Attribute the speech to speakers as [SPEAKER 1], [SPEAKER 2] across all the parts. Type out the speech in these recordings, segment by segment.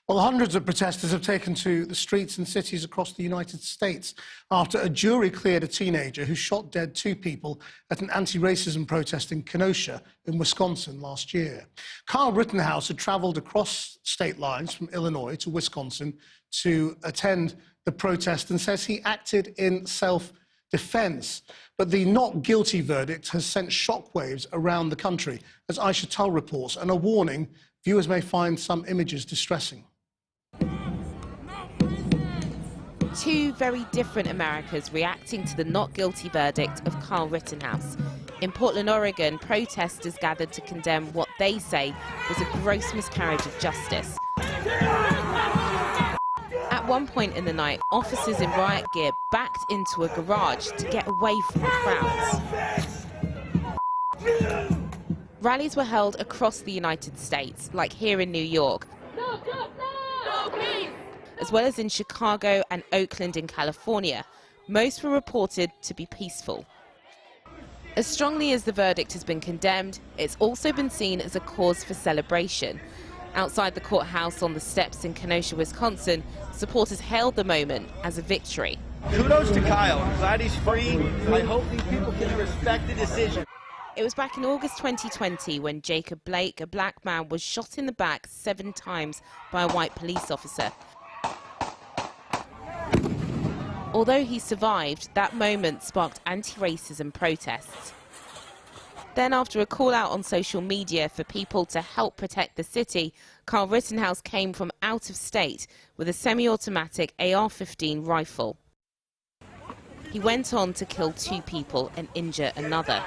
[SPEAKER 1] Well, hundreds of protesters have taken to the streets and cities across the United States after a jury cleared a teenager who shot dead 2 people at an anti-racism protest in Kenosha in Wisconsin last year. Kyle Rittenhouse had travelled across state lines from Illinois to Wisconsin to attend the protest and says he acted in self-defence. But the not guilty verdict has sent shockwaves around the country, as Aisha Tull reports, and a warning viewers may find some images distressing.
[SPEAKER 2] 2 very different Americas reacting to the not guilty verdict of Kyle Rittenhouse. In Portland, Oregon, protesters gathered to condemn what they say was a gross miscarriage of justice. At one point in the night, officers in riot gear backed into a garage to get away from the crowds. Rallies were held across the United States, like here in New York, as well as in Chicago and Oakland in California. Most were reported to be peaceful. As strongly as the verdict has been condemned, it's also been seen as a cause for celebration. Outside the courthouse on the steps in Kenosha, Wisconsin, supporters hailed the moment as a victory.
[SPEAKER 3] Kudos to Kyle. I'm glad he's free. I hope these people can respect the decision.
[SPEAKER 2] It was back in August 2020 when Jacob Blake, a black man, was shot in the back 7 times by a white police officer. Although he survived, that moment sparked anti-racism protests. Then, after a call out on social media for people to help protect the city, Kyle Rittenhouse came from out of state with a semi-automatic AR-15 rifle. He went on to kill 2 people and injure another.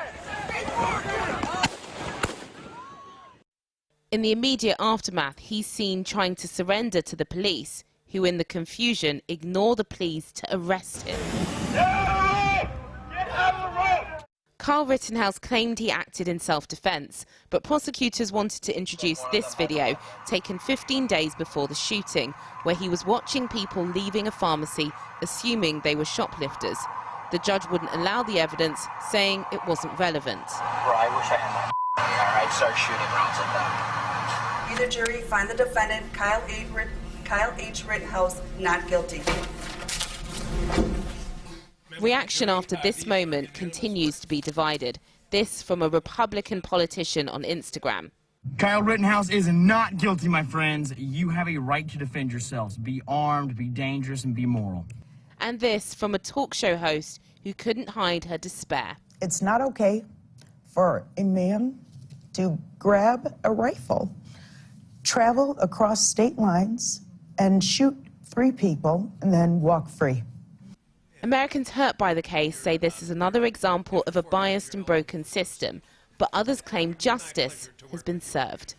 [SPEAKER 2] In the immediate aftermath, he's seen trying to surrender to the police, who in the confusion ignore the pleas to arrest him. Kyle Rittenhouse claimed he acted in self-defense, but prosecutors wanted to introduce this video, taken 15 days before the shooting, where he was watching people leaving a pharmacy, assuming they were shoplifters. The judge wouldn't allow the evidence, saying it wasn't relevant.
[SPEAKER 4] Bro, I wish I had my I'd start shooting rounds at them.
[SPEAKER 5] You, the jury, find the defendant, Kyle H. Rittenhouse, not guilty.
[SPEAKER 2] Reaction after this moment continues to be divided. This from a Republican politician on Instagram.
[SPEAKER 6] Kyle Rittenhouse is not guilty, my friends. You have a right to defend yourselves. Be armed, be dangerous, and be moral.
[SPEAKER 2] And this from a talk show host who couldn't hide her despair.
[SPEAKER 7] It's not okay for a man to grab a rifle, travel across state lines, and shoot 3 people, and then walk free.
[SPEAKER 2] Americans hurt by the case say this is another example of a biased and broken system, but others claim justice has been served.